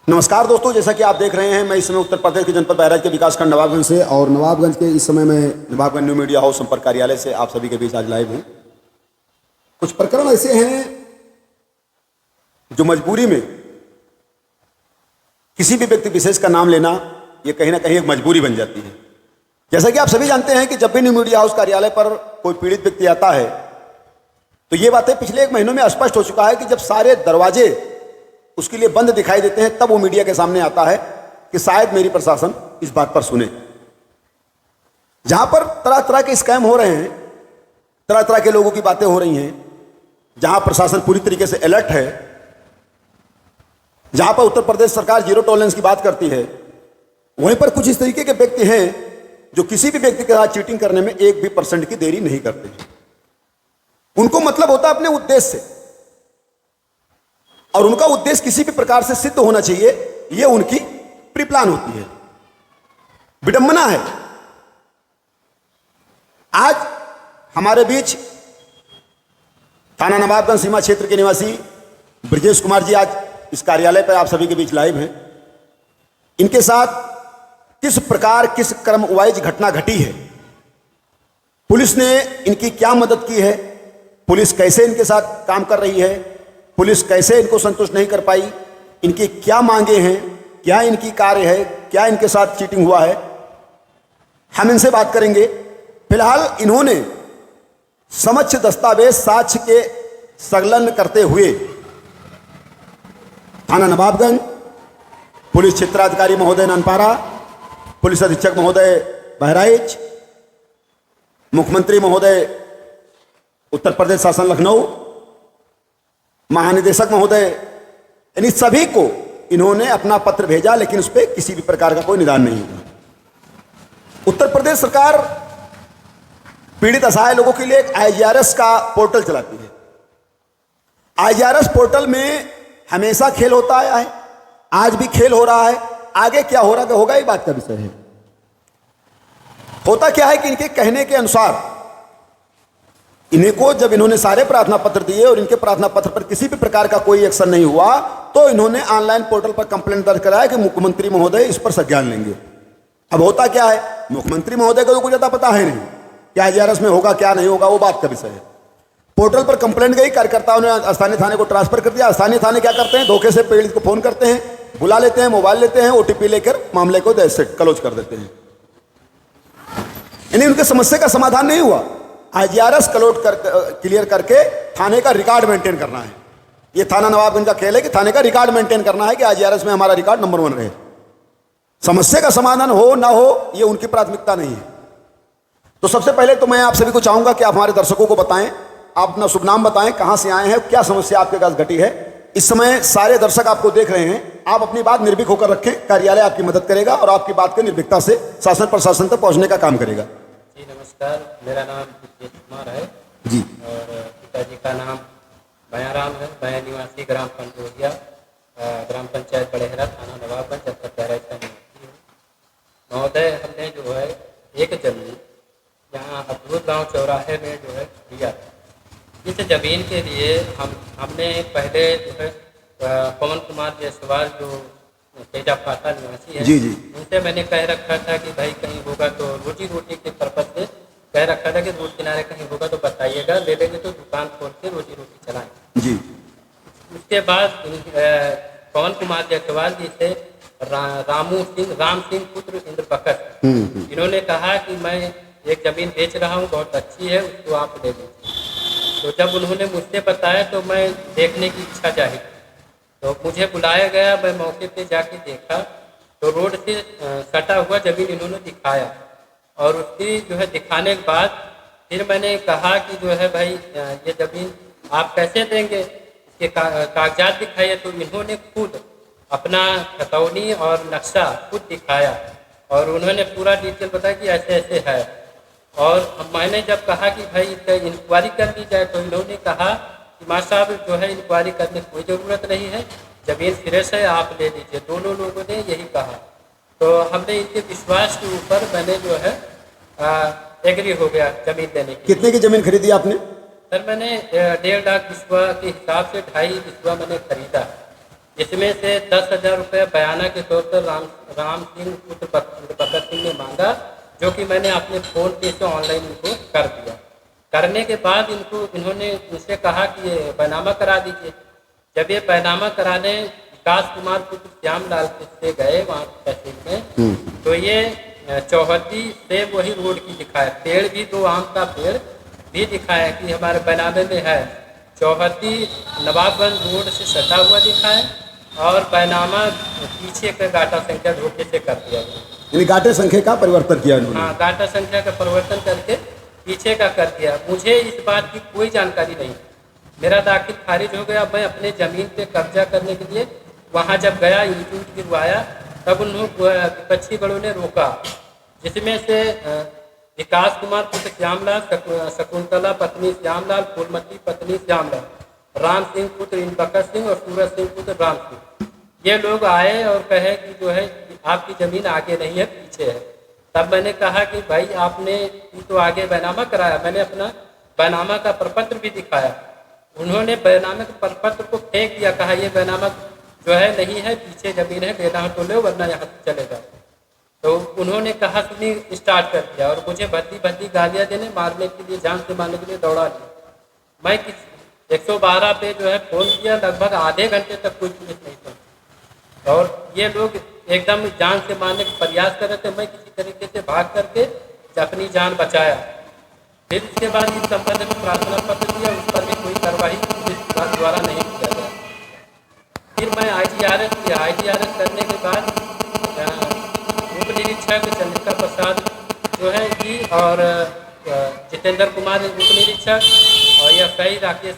नमस्कार दोस्तों, जैसा कि आप देख रहे हैं, मैं इस समय उत्तर प्रदेश के जनपद बहराइच के विकासखंड नवाबगंज से और नवाबगंज के इस समय मैं नवाबगंज न्यू मीडिया हाउस संपर्क कार्यालय से आप सभी के बीच आज लाइव हूं। कुछ प्रकरण ऐसे हैं जो मजबूरी में किसी भी व्यक्ति विशेष का नाम लेना ये कहीं ना कहीं एक मजबूरी बन जाती है। जैसा कि आप सभी जानते हैं कि जब भी न्यू मीडिया हाउस कार्यालय पर कोई पीड़ित व्यक्ति आता है तो ये बातें पिछले 1 महीनों में स्पष्ट हो चुका है कि जब सारे दरवाजे उसके लिए बंद दिखाई देते हैं तब वो मीडिया के सामने आता है कि शायद मेरी प्रशासन इस बात पर सुने। जहां पर तरह तरह के स्कैम हो रहे हैं, तरह तरह के लोगों की बातें हो रही हैं, जहां प्रशासन पूरी तरीके से अलर्ट है, जहां पर उत्तर प्रदेश सरकार जीरो टॉलरेंस की बात करती है, वहीं पर कुछ इस तरीके के व्यक्ति हैं जो किसी भी व्यक्ति के साथ चीटिंग करने में 1% की देरी नहीं करते। उनको मतलब होता है अपने उद्देश्य से, और उनका उद्देश्य किसी भी प्रकार से सिद्ध होना चाहिए, यह उनकी प्री प्लान होती है। विडंबना है आज हमारे बीच थाना नवाबगंज सीमा क्षेत्र के निवासी ब्रजेश कुमार जी आज इस कार्यालय पर आप सभी के बीच लाइव हैं। इनके साथ किस प्रकार किस क्रम वाइज घटना घटी है, पुलिस ने इनकी क्या मदद की है, पुलिस कैसे इनके साथ काम कर रही है, पुलिस कैसे इनको संतुष्ट नहीं कर पाई, इनकी क्या मांगे हैं, क्या इनकी कार्य है, क्या इनके साथ चीटिंग हुआ है, हम इनसे बात करेंगे। फिलहाल इन्होंने समक्ष दस्तावेज साक्ष्य के संलग्न करते हुए थाना नवाबगंज, पुलिस क्षेत्राधिकारी महोदय नानपारा, पुलिस अधीक्षक महोदय बहराइच, मुख्यमंत्री महोदय उत्तर प्रदेश शासन लखनऊ, महानिदेशक महोदय, यानी सभी को इन्होंने अपना पत्र भेजा, लेकिन उस पर किसी भी प्रकार का कोई निदान नहीं हुआ। उत्तर प्रदेश सरकार पीड़ित असहाय लोगों के लिए एक IGRS का पोर्टल चलाती है। IGRS पोर्टल में हमेशा खेल होता आया है, आज भी खेल हो रहा है, आगे क्या हो रहा होगा ये बात का विषय है। होता क्या है कि इनके कहने के अनुसार इनको जब इन्होंने सारे प्रार्थना पत्र दिए और इनके प्रार्थना पत्र पर किसी भी प्रकार का कोई एक्शन नहीं हुआ तो इन्होंने ऑनलाइन पोर्टल पर कंप्लेंट दर्ज कराया कि मुख्यमंत्री महोदय इस पर संज्ञान लेंगे। अब होता क्या है, मुख्यमंत्री महोदय को तो कुछ ज्यादा पता है नहीं क्या IGRS में होगा क्या नहीं होगा, वो बात का विषय है। पोर्टल पर कंप्लेंट गई, कार्यकर्ताओं ने स्थानीय थाने को ट्रांसफर कर दिया। स्थानीय थाने क्या करते हैं, धोखे से पीड़ित को फोन करते हैं, बुला लेते हैं, मोबाइल लेते हैं, OTP लेकर मामले को क्लोज कर देते हैं। यानी उनके समस्या का समाधान नहीं हुआ। IGRS क्लियर करके थाने का रिकॉर्ड मेंटेन करना है। ये थाना नवाबगंज का खेल है कि थाने का रिकॉर्ड मेंटेन करना है कि IGRS में हमारा रिकॉर्ड नंबर 1 रहे। समस्या का समाधान हो ना हो ये उनकी प्राथमिकता नहीं है। तो सबसे पहले तो मैं आप सभी को चाहूंगा कि आप हमारे दर्शकों को बताएं, आप अपना शुभ नाम बताएं, कहां से आए हैं, क्या समस्या आपके पास घटी है। इस समय सारे दर्शक आपको देख रहे हैं, आप अपनी बात निर्भीक होकर रखें, कार्यालय आपकी मदद करेगा और आपकी बात को निर्भीकता से शासन प्रशासन तक पहुंचने का काम करेगा। जी नमस्कार, मेरा नाम ब्रजेश कुमार है जी, और पिताजी का नाम बयाराम है। बया निवासी ग्राम पंडोरिया, ग्राम पंचायत बड़ेहरा, थाना नवाबगंज, जनपद बहराइच का निवासी हूँ। महोदय, हमने जो है एक जमीन यहाँ अद्भुत गांव चौराहे में जो है लिया था। इस जमीन के लिए हमने पहले जो है पवन कुमार जायसवाल जो तेजा फाटा निवासी है, जी जी, उनसे मैंने कह रखा था कि भाई कहीं होगा तो रोजी रोटी के पर्पज से कह रखा था कि रोड किनारे कहीं होगा तो बताइएगा, ले लेंगे तो दुकान खोल के रोजी रोटी चलाएंगे जी। उसके बाद पवन कुमार जायसवाल जी से राम सिंह पुत्र इंद्र बकट, इन्होंने कहा कि मैं एक जमीन बेच रहा हूँ, बहुत अच्छी है, उसको आप ले लीजिए। तो जब उन्होंने मुझसे बताया तो मैं देखने की इच्छा जाहिर, तो मुझे बुलाया गया। मैं मौके पे जाके देखा तो रोड से सटा हुआ जमीन इन्होंने दिखाया, और उसकी जो है दिखाने के बाद फिर मैंने कहा कि जो है भाई ये जमीन आप कैसे देंगे, इसके कागजात दिखाइए। तो इन्होंने खुद अपना खतौनी और नक्शा खुद दिखाया और उन्होंने पूरा डिटेल बताया कि ऐसे ऐसे है। और मैंने जब कहा कि भाई इसका इंक्वायरी कर ली जाए तो इन्होंने कहा कि माँ साहब जो है इंक्वायरी करने की कोई ज़रूरत नहीं है, जमीन फ्रेश है, आप ले लीजिए। दोनों लोगों ने यही कहा। तो हमने इनके विश्वास के ऊपर मैंने जो है एग्री हो गया जमीन देने की। कितने की जमीन खरीदी आपने? सर मैंने 1.5 लाख बिस्वा के हिसाब से 2.5 बिस्वा मैंने खरीदा। इसमें से 10,000 रुपये बयाना के तौर पर राम सिंह पुत्र बकर सिंह ने मांगा, जो कि मैंने अपने फ़ोन पे से ऑनलाइन इनको कर दिया। करने के बाद इन्होंने मुझसे कहा कि ये बैनामा करा दीजिए। जब ये बैनामा कराने विकास कुमार पुत्र श्यामलाल से गए वहाँ तहसील में, तो ये चौहद्दी से वही रोड की दिखाया, पेड़ भी 2 आम का पेड़ भी दिखाया कि हमारे बैनामे में है। चौहद्दी नवाबगंज रोड से सटा हुआ दिखाया और बैनामा पीछे का गाटा संख्या धोखे से कर दिया गया। यानी गाटे संख्या का परिवर्तन किया इन्होंने। हाँ, गाटा संख्या का परिवर्तन करके पीछे का कर दिया। मुझे इस बात की कोई जानकारी नहीं। मेरा दाखिल खारिज हो गया। मैं अपने ज़मीन पे कब्जा करने के लिए वहाँ जब गया, यूट्यूब गिरवाया, तब उन्होंने विपक्षी बड़ों ने रोका, जिसमें से विकास कुमार पुत्र श्यामलाल, शकुंतला पत्नी श्यामलाल, फूलमती पत्नी श्यामलाल, राम सिंह पुत्र इंद्रबकर सिंह और सूरज सिंह पुत्र राम सिंह, ये लोग आए और कहे कि जो है आपकी ज़मीन आगे नहीं है, पीछे है। तब मैंने कहा कि भाई आपने तो आगे बैनामा कराया। मैंने अपना बैनामा का प्रपत्र भी दिखाया। उन्होंने बैनामे के प्रपत्र को फेंक दिया, कहा ये बैनामा जो है नहीं है, पीछे ज़मीन है, लेना हो तो लो वरना यहाँ से चले जाओ। तो उन्होंने कहा सुनी स्टार्ट कर दिया और मुझे भद्दी गालियाँ देने, मारने के लिए, जान से मारने के लिए दौड़ा दिया। मैं 112 पे जो है फ़ोन किया, लगभग आधे घंटे तक कोई पुलिस नहीं पहुंची और ये लोग एकदम जान से मारने का प्रयास कर रहे थे। मैं किसी तरीके से भाग करके अपनी जान बचाया। फिर इसके बाद इस संबंध में प्रार्थना पत्र दिया, उस पर भी कोई कार्रवाई पुलिस द्वारा नहीं किया गया। फिर मैं IGRS किया। IGRS करने के बाद उप निरीक्षक चंद्रिका प्रसाद जो है जी और जितेंद्र कुमार उप निरीक्षक और SI राकेश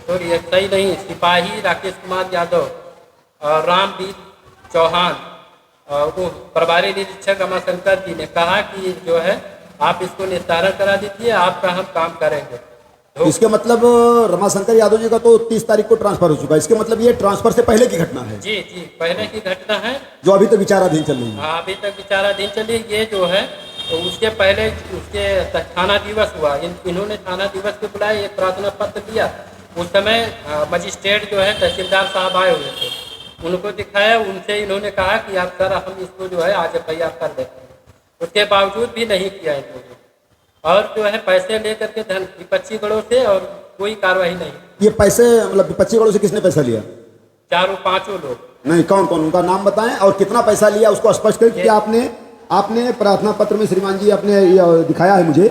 सॉरी SI नहीं, सिपाही राकेश कुमार यादव और रामवीर चौहान और वो प्रभारी निरीक्षक रमाशंकर जी ने कहा कि जो है आप इसको निस्तारण करा दीजिए, आपका हम काम करेंगे। तो इसके मतलब रमाशंकर यादव जी का तो 30 तारीख को ट्रांसफर हो चुका है। इसके मतलब ये ट्रांसफर से पहले की घटना है। जी जी, पहले की घटना है जो अभी तक विचाराधीन चल रही है। हाँ, अभी तक विचाराधीन चली। ये जो है तो उसके पहले उसके थाना दिवस हुआ। इन्होंने थाना दिवस पे बुलाया, एक प्रार्थना पत्र दिया। उस समय मजिस्ट्रेट जो है तहसीलदार साहब आए हुए थे, उनको दिखाया। उनसे इन्होंने कहा कि आप सर हम इसको जो है आज FIR कर देते हैं। उसके बावजूद भी नहीं किया इन लोगों ने और जो है पैसे लेकर के धन विपक्षी गढ़ों से और कोई कार्रवाई नहीं। ये पैसे मतलब विपक्षी गढ़ों से किसने पैसा लिया? 4-5 लोग। नहीं, कौन कौन, उनका नाम बताएं और कितना पैसा लिया उसको स्पष्ट करें। कि आपने प्रार्थना पत्र में श्रीमान जी आपने दिखाया है मुझे।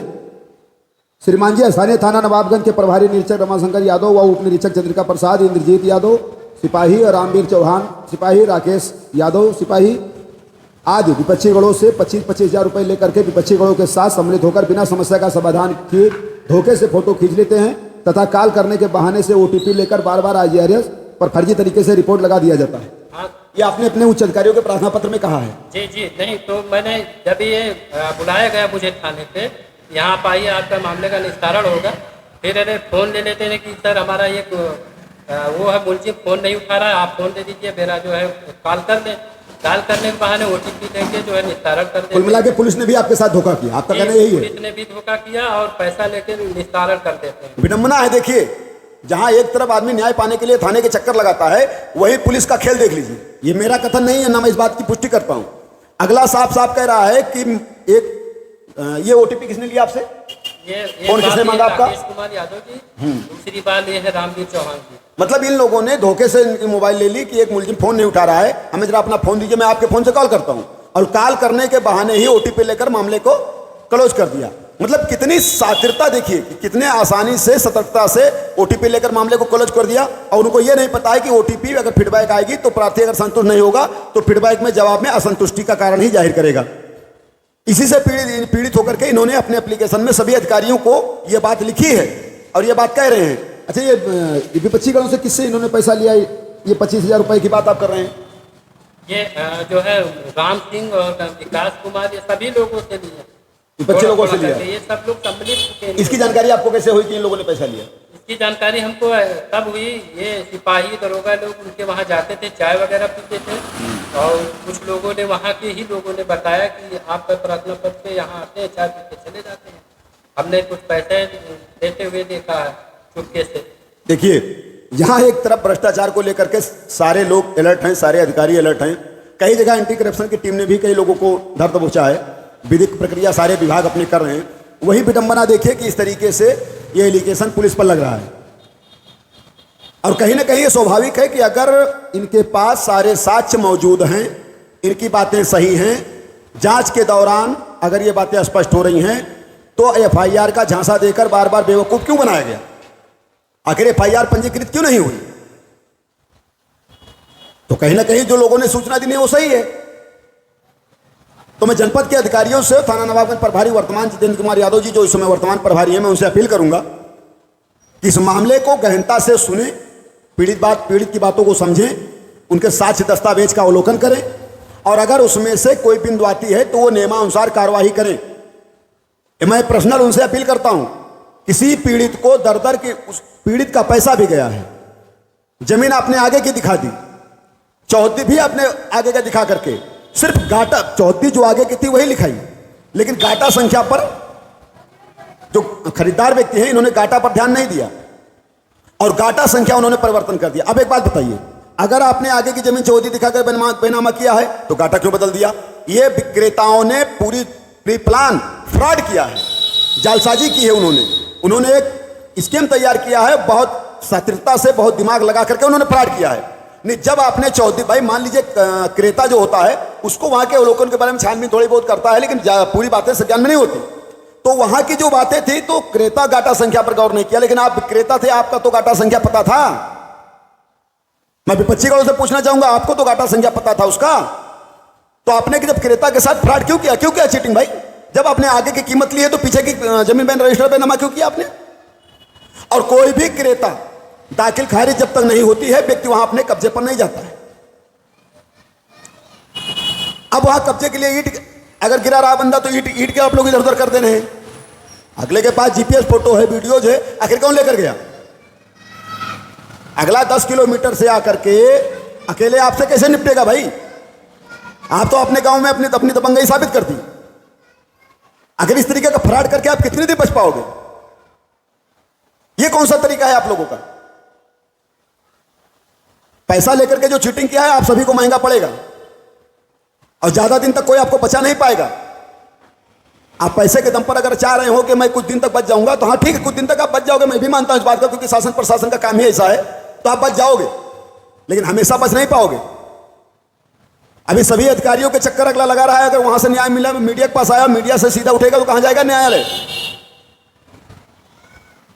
श्रीमान जी स्थानीय थाना नवाबगंज के प्रभारी निरीक्षक रमाशंकर यादव व उप निरीक्षक चंद्रिका प्रसाद, इंद्रजीत यादव सिपाही और रामवीर चौहान सिपाही, राकेश यादव सिपाही आदि विपक्षी गढ़ों से 25-25 हज़ार रुपये लेकर के विपक्षी गढ़ों के साथ सम्मिलित होकर बिना समस्या का समाधान किए धोखे से फोटो खींच लेते हैं तथा कॉल करने के बहाने से OTP लेकर बार बार IGRS पर फर्जी तरीके से रिपोर्ट लगा दिया जाता है। हाँ, ये आपने अपने उच्च अधिकारियों के प्रार्थना पत्र में कहा है। जी जी, नहीं तो मैंने जब ये बुलाया गया मुझे थाने पे, यहाँ पर आइए आपका मामले का निस्तारण होगा, फिर अरे फ़ोन ले लेते हैं कि सर हमारा ये वो है मुलजिम फ़ोन नहीं उठा रहा है, आप फ़ोन दे दीजिए, मेरा जो है कॉल कर दें। कॉल करने के बहाने OTP देंगे जो है निस्तारण कर देंगे। कुल मिला के पुलिस ने भी आपके साथ धोखा किया, आपका कहना यही है? पुलिस ने भी धोखा किया और पैसा लेके निस्तारण कर देते हैं। विडंबना है। देखिए, जहां एक तरफ आदमी न्याय पाने के लिए थाने के चक्कर लगाता है, वही पुलिस का खेल देख लीजिए। ये मेरा कथन नहीं है, ना मैं इस बात की पुष्टि करता हूं। अगला साफ साफ कह रहा है कि ये OTP किसने लिया आपसे? ये कौन किसने मांगा आपका? राकेश कुमार यादव जी। दूसरी बात ये है रामवीर चौहान जी। मतलब इन लोगों ने धोखे से इनकी मोबाइल ले ली कि एक मुलजिम फोन नहीं उठा रहा है, हमें जरा अपना फोन दीजिए, मैं आपके फोन से कॉल करता हूं, और कॉल करने के बहाने ही OTP लेकर मामले को क्लोज कर दिया। मतलब कितनी शातिरता देखिए कि कितने आसानी से, सतर्कता से OTP लेकर मामले को क्लोज कर दिया। और उनको यह नहीं पता है कि OTP अगर फीडबैक आएगी तो प्रार्थी अगर संतुष्ट नहीं होगा तो फीडबैक में जवाब में असंतुष्टि का कारण ही जाहिर करेगा। इसी से पीड़ित होकर के इन्होंने अपने एप्लीकेशन में सभी अधिकारियों को यह बात लिखी है और यह बात कह रहे हैं। अच्छा, ये विपक्षी गणों से किससे इन्होंने पैसा लिया? ये 25 हज़ार रुपये की बात आप कर रहे हैं? ये जो है राम सिंह और विकास कुमार, ये सभी लोगों से लिया, विपक्षी लोगों से लिया। ये सब लोग सम्मिलित। इसकी जानकारी आपको कैसे हुई कि इन लोगों ने पैसा लिया? इसकी जानकारी हमको तब हुई, ये सिपाही दरोगा लोग उनके वहाँ जाते थे, चाय वगैरह पीते थे, और कुछ लोगों ने, वहाँ के ही लोगों ने बताया कि आपका प्रार्थना पत्र पे यहाँ आते हैं, चाय पी के चले जाते हैं। हमने कुछ पैसे देते हुए देखा है चुपके से। देखिए, यहाँ एक तरफ भ्रष्टाचार को लेकर के सारे लोग अलर्ट हैं, सारे अधिकारी अलर्ट हैं। कई जगह एंटी करप्शन की टीम ने भी कई लोगों को धर दबोचा है। विधिक प्रक्रिया सारे विभाग अपने कर रहे हैं। वही विडंबना देखिए कि इस तरीके से ये एलिगेशन पुलिस पर लग रहा है। और कहीं ना कहीं ये स्वाभाविक है कि अगर इनके पास सारे साक्ष्य मौजूद हैं, इनकी बातें सही हैं, जांच के दौरान अगर ये बातें स्पष्ट हो रही हैं, तो एफआईआर का झांसा देकर बार बार बेवकूफ क्यों बनाया गया? आखिर एफआईआर पंजीकृत क्यों नहीं हुई? तो कहीं ना कहीं जो लोगों ने सूचना दी है वो सही है। तो मैं जनपद के अधिकारियों से, थाना नवाबगंज प्रभारी वर्तमान जितेंद्र कुमार यादव जी जो इस समय वर्तमान प्रभारी हैं, मैं उनसे अपील करूंगा कि इस मामले को गहनता से सुने, पीड़ित की बातों को समझें, उनके साक्ष्य दस्तावेज का अवलोकन करें और अगर उसमें से कोई बिंदु आती है तो वो नियमानुसार कार्रवाई करें। मैं पर्सनल उनसे अपील करता हूं, किसी पीड़ित को दर दर की, उस पीड़ित का पैसा भी गया है, जमीन आपने आगे की दिखा दी, चौहद्दी भी आपने आगे का दिखा करके सिर्फ गाटा, चौहद्दी जो आगे की थी वही लिखाई, लेकिन गाटा संख्या पर जो खरीदार व्यक्ति हैं इन्होंने गाटा पर ध्यान नहीं दिया और गाटा संख्या उन्होंने परिवर्तन कर दिया। अब एक बात बताइए, अगर आपने आगे की जमीन चौहद्दी दिखाकर बेनामा किया है तो गाटा क्यों बदल दिया? ये विक्रेताओं ने पूरी प्री प्लान फ्रॉड किया है, जालसाजी की है। उन्होंने एक स्कीम तैयार किया है, बहुत सतर्कता से, बहुत दिमाग लगा करके उन्होंने फ्रॉड किया है। नहीं, जब आपने चौहद्दी, भाई मान लीजिए क्रेता जो होता है उसको वहां के अवलोकन के बारे में छानबीन थोड़ी बहुत करता है, लेकिन पूरी बातें संज्ञान में नहीं होती। तो वहां की जो बातें थी तो क्रेता गाटा संख्या पर गौर नहीं किया, लेकिन आप विक्रेता थे, आपका तो गाटा संख्या पता था। मैं विपक्षी को पूछना चाहूंगा, आपको तो गाटा संख्या पता था उसका, तो आपने जब क्रेता के साथ फ्रॉड क्यों किया चीटिंग भाई? जब आपने आगे की कीमत ली है तो पीछे की जमीन बैन रजिस्टर पे नमा क्यों किया आपने? और कोई भी क्रेता दाखिल खारिज जब तक नहीं होती है, व्यक्ति वहां अपने कब्जे पर नहीं जाता है। अब वहां कब्जे के लिए ईंट अगर गिरा रहा बंदा तो ईंट के आप लोग इधर उधर कर देने हैं। अगले के पास जीपीएस फोटो है, वीडियोज है, आखिर कौन लेकर गया? अगला 10 किलोमीटर से आकर के अकेले आपसे कैसे निपटेगा भाई? आप तो अपने गांव में अपनी दबंगई साबित कर दी। अगर इस तरीके का फ्रॉड करके आप कितने दिन बच पाओगे? ये कौन सा तरीका है आप लोगों का? पैसा लेकर के जो चीटिंग किया है आप सभी को महंगा पड़ेगा और ज्यादा दिन तक कोई आपको बचा नहीं पाएगा। आप पैसे के दम पर अगर चाह रहे हो कि मैं कुछ दिन तक बच जाऊंगा, तो हाँ ठीक है, कुछ दिन तक आप बच जाओगे, मैं भी मानता हूं इस बात का, क्योंकि शासन प्रशासन का काम ही ऐसा है, तो आप बच जाओगे, लेकिन हमेशा बच नहीं पाओगे। अभी सभी अधिकारियों के चक्कर अगला लगा रहा है, अगर वहां से न्याय मिला, मीडिया के पास आया, मीडिया से सीधा उठेगा तो कहां जाएगा न्यायालय?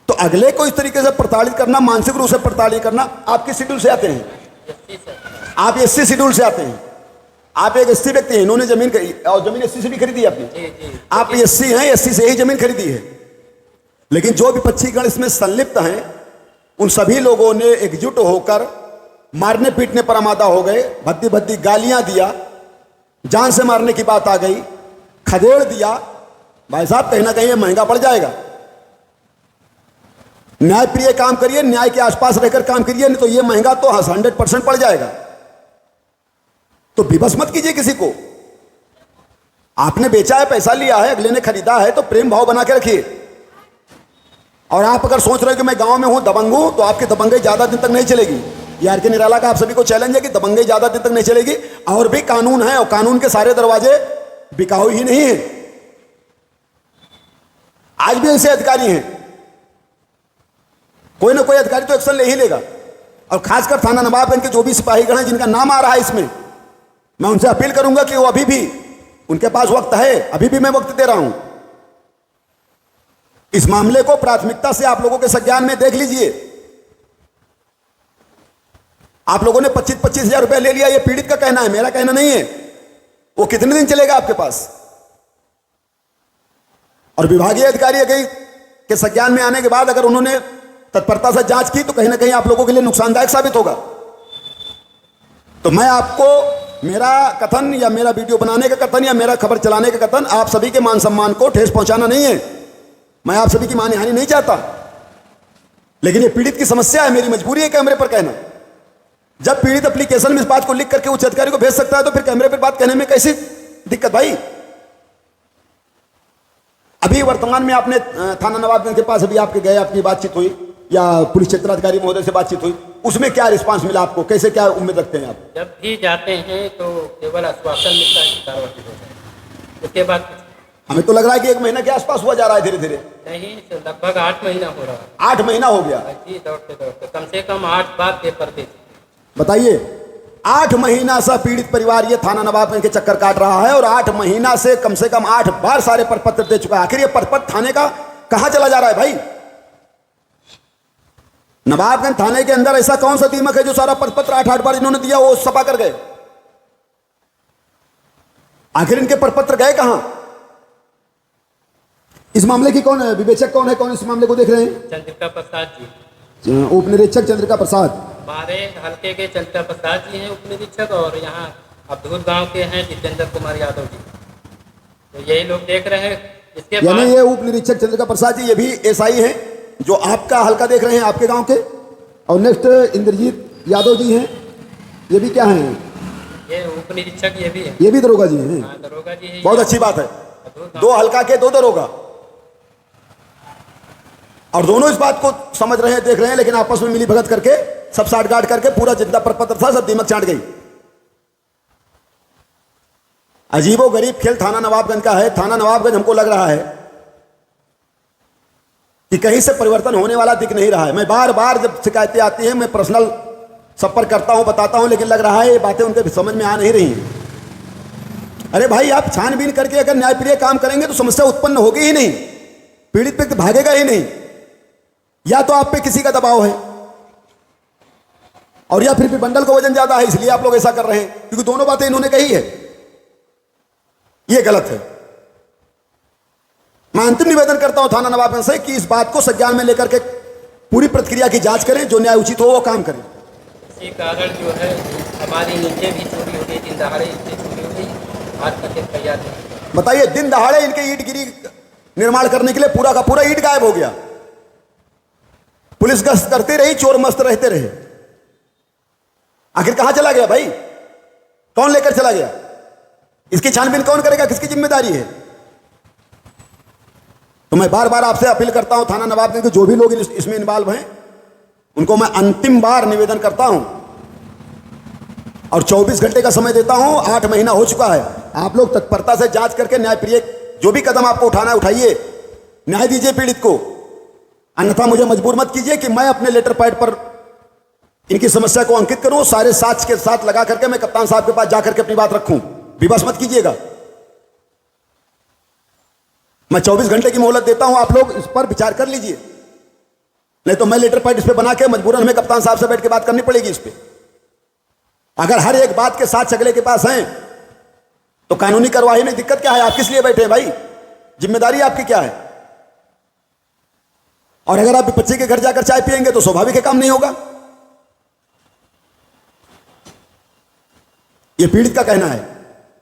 तो अगले को इस तरीके से प्रताड़ित करना, मानसिक रूप से प्रताड़ित करना। आप किस शेड्यूल से आते हैं? आप एससी शेड्यूल से आते हैं। आप एक एससी व्यक्ति हैं, इन्होंने जमीन एससी से भी खरीदी है आपने। आप एससी हैं, एससी से ही जमीन खरीदी है। लेकिन जो विपक्षीगण इसमें संलिप्त हैं, उन सभी लोगों ने एकजुट होकर मारने पीटने पर आमादा हो गए, भद्दी भद्दी गालियां दिया, जान से मारने की बात आ गई, खदेड़ दिया। भाई साहब, कहीं ना कहीं ये महंगा पड़ जाएगा। न्याय प्रिय काम करिए, न्याय के आसपास रहकर काम करिए, नहीं तो ये महंगा तो 100% पड़ जाएगा। तो विवश मत कीजिए किसी को। आपने बेचा है, पैसा लिया है, अगले ने खरीदा है, तो प्रेम भाव बना के रखिए। और आप अगर सोच रहे हो कि मैं गांव में हूं, दबंग हूं, तो आपकी दबंगई ज्यादा दिन तक नहीं चलेगी। यार के निराला का आप सभी को चैलेंज है कि दबंगई ज्यादा दिन तक नहीं चलेगी। और भी कानून है, और कानून के सारे दरवाजे बिकाऊ ही नहीं है। आज भी ऐसे अधिकारी हैं, कोई ना कोई अधिकारी तो एक्शन ले ही लेगा। और खासकर थाना नवाबगंज के जो भी सिपाहीगण हैं जिनका नाम आ रहा है इसमें, मैं उनसे अपील करूंगा कि वो अभी भी, उनके पास वक्त है, अभी भी मैं वक्त दे रहा हूं, इस मामले को प्राथमिकता से आप लोगों के संज्ञान में देख लीजिए। आप लोगों ने 25-25 हजार रुपए ले लिया, ये पीड़ित का कहना है, मेरा कहना नहीं है। वो कितने दिन चलेगा आपके पास? और विभागीय अधिकारी के संज्ञान में आने के बाद अगर उन्होंने तत्परता से जांच की तो कहीं ना कहीं आप लोगों के लिए नुकसानदायक साबित होगा। तो मैं आपको, मेरा कथन या मेरा वीडियो बनाने का कथन या मेरा खबर चलाने का कथन आप सभी के मान सम्मान को ठेस पहुंचाना नहीं है। मैं आप सभी की मानहानि नहीं चाहता, लेकिन ये पीड़ित की समस्या है, मेरी मजबूरी है कैमरे पर कहना। जब पीड़ित एप्लीकेशन में इस बात को लिख करके उच्च अधिकारी को भेज सकता है, तो फिर कैमरे पर बात कहने में कैसी दिक्कत भाई? अभी वर्तमान में आपने थाना नवाबगंज के पास अभी आपके गए, आपकी बातचीत हुई या पुलिस क्षेत्राधिकारी महोदय से बातचीत हुई, उसमें क्या रिस्पांस मिला आपको, कैसे क्या उम्मीद रखते हैं आप? जब भी जाते हैं तो केवल आश्वासन मिलता है कि कार्रवाई हो जाए, उसके बाद कुछ हमें तो लग रहा है कि 1 महीना के आसपास हुआ जा रहा है धीरे धीरे। नहीं, लगभग 8 महीना हो रहा है। 8 महीना हो गया। जी, दौड़ते दौड़ते कम से कम 8 बार पेपर दे चुके। बताइए, 8 महीना से पीड़ित परिवार ये थाना नवाबगंज के चक्कर काट रहा है और 8 महीना से कम 8 बार सारे प्रपत्र दे चुका है। आखिर ये प्रपत्र थाने का कहां चला जा रहा है भाई? नवाबगंज थाने के अंदर ऐसा कौन सा दीमक है जो सारा प्रपत्र 8 बार इन्होंने दिया वो सपा कर गए? आखिर इनके प्रपत्र गए कहां? इस मामले की कौन है विवेचक, कौन है, कौन इस मामले को देख रहे हैं? चंद्रिका प्रसाद जी, उप निरीक्षक चंद्रिका प्रसाद। हमारे हल्के के चंद्रिका प्रसाद जी हैं उप निरीक्षक, और यहाँ अब्दुल गांव के हैं जितेंद्र कुमार यादव जी। तो यही लोग देख रहे हैं। इसके यानी बाद ये उप निरीक्षक चंद्रिका प्रसाद जी ये भी एसआई हैं जो आपका हल्का देख रहे हैं, आपके गांव के। और नेक्स्ट इंद्रजीत यादव जी हैं, ये भी क्या हैं? ये उप निरीक्षक ये भी है। ये भी दरोगा जी हैं। हाँ, दरोगा जी है। बहुत अच्छी बात है, अब्दुल गांव 2 हल्का के 2 दरोगा, और दोनों इस बात को समझ रहे हैं, देख रहे हैं, लेकिन आपस में मिली भगत करके सब साठगांठ करके पूरा जितना प्रपत्र था सब दीमक चाट गई। अजीबो गरीब खेल थाना नवाबगंज का है। थाना नवाबगंज हमको लग रहा है कि कहीं से परिवर्तन होने वाला दिख नहीं रहा है। मैं बार बार जब शिकायतें आती हैं मैं पर्सनल संपर्क करता हूं, बताता हूं, लेकिन लग रहा है ये बातें उनके समझ में आ नहीं रही हैं। अरे भाई, आप छानबीन करके अगर न्यायप्रिय काम करेंगे तो समस्या उत्पन्न होगी ही नहीं, पीड़ित व्यक्ति भागेगा ही नहीं। या तो आप पे किसी का दबाव है और या फिर भी बंडल को वजन ज्यादा है, इसलिए आप लोग ऐसा कर रहे हैं, क्योंकि दोनों बातें इन्होंने कही है। यह गलत है। मैं अंतिम निवेदन करता हूं थाना नवाबगंज से कि इस बात को संज्ञान में लेकर के पूरी प्रक्रिया की जांच करें, जो न्याय उचित हो वो काम करें। इसी कारण जो है हमारी नीचे भी चोरी हो गई, दिन दहाड़े इससे चोरी हो गई। आज का दिन तैयार नहीं। बताइए, दिन दहाड़े इनके ईंट गिरी निर्माण करने के लिए पूरा का पूरा ईंट गायब हो गया। पुलिस गश्त करते रही, चोर मस्त रहते रहे। आखिर कहां चला गया भाई? कौन लेकर चला गया? इसकी छानबीन कौन करेगा? किसकी जिम्मेदारी है? तो मैं बार बार आपसे अपील करता हूं थाना नवाबगंज के जो भी लोग इसमें इन्वॉल्व हैं उनको मैं अंतिम बार निवेदन करता हूं और 24 घंटे का समय देता हूं। 8 महीना हो चुका है। आप लोग तत्परता से जांच करके न्यायप्रिय जो भी कदम आपको उठाना है उठाइए, न्याय दीजिए पीड़ित को। अन्यथा मुझे मजबूर मत कीजिए कि मैं अपने लेटर पैड पर इनकी समस्या को अंकित करूं, सारे साक्ष्य के साथ लगा करके मैं कप्तान साहब के पास जाकर के अपनी बात रखूं। विवश मत कीजिएगा। मैं 24 घंटे की मोहलत देता हूं, आप लोग इस पर विचार कर लीजिए, नहीं तो मैं लेटर पैड इस पे बना के मजबूरन हमें कप्तान साहब से बैठ के बात करनी पड़ेगी इस पे। अगर हर एक बात के साथ अगले के पास हैं तो कानूनी कार्रवाई में दिक्कत क्या है? आप किस लिए बैठे हैं भाई? जिम्मेदारी आपकी क्या है? और अगर आप बच्चे के घर जाकर चाय पिएंगे तो स्वाभाविक है काम नहीं होगा। यह पीड़ित का कहना है।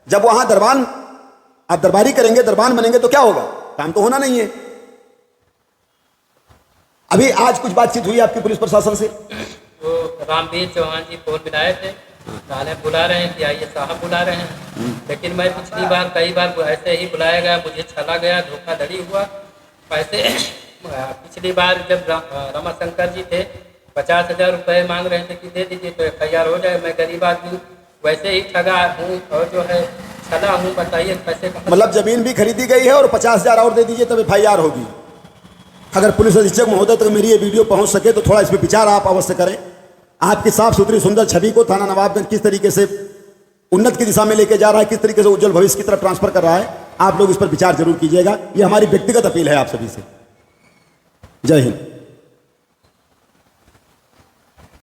जब वहां दरबान आप दरबारी करेंगे, दरबान बनेंगे तो क्या होगा? काम तो होना नहीं है। अभी आज कुछ बातचीत हुई आपकी पुलिस प्रशासन से? तो रामवीर चौहान जी फोन मिलाए थे, थाने बुला रहे हैं कि आइए साहब बुला रहे हैं। लेकिन मैं पिछली बार कई बार ऐसे ही बुलाया गया, मुझे चला गया, धोखाधड़ी हुआ। पैसे पिछली बार जब रमाशंकर जी थे 50,000 रुपये मांग रहे थे कि दे दीजिए तो FIR हो जाए। मैं गरीब आदमी वैसे ही ठगा हूँ और जो है छला हूँ। बताइए पैसे कहाँ? मतलब जमीन भी खरीदी गई है और 50,000 और दे दीजिए तब FIR होगी। अगर पुलिस अधीक्षक महोदय तक मेरी ये वीडियो पहुंच सके तो थोड़ा इस पर विचार आप अवश्य करें। आपकी साफ सुथरी सुंदर छवि को थाना नवाबगंज किस तरीके से उन्नत की दिशा में लेके जा रहा है, किस तरीके से उज्जवल भविष्य की तरफ ट्रांसफर कर रहा है, आप लोग इस पर विचार जरूर कीजिएगा। ये हमारी व्यक्तिगत अपील है आप सभी से। जय हिंद।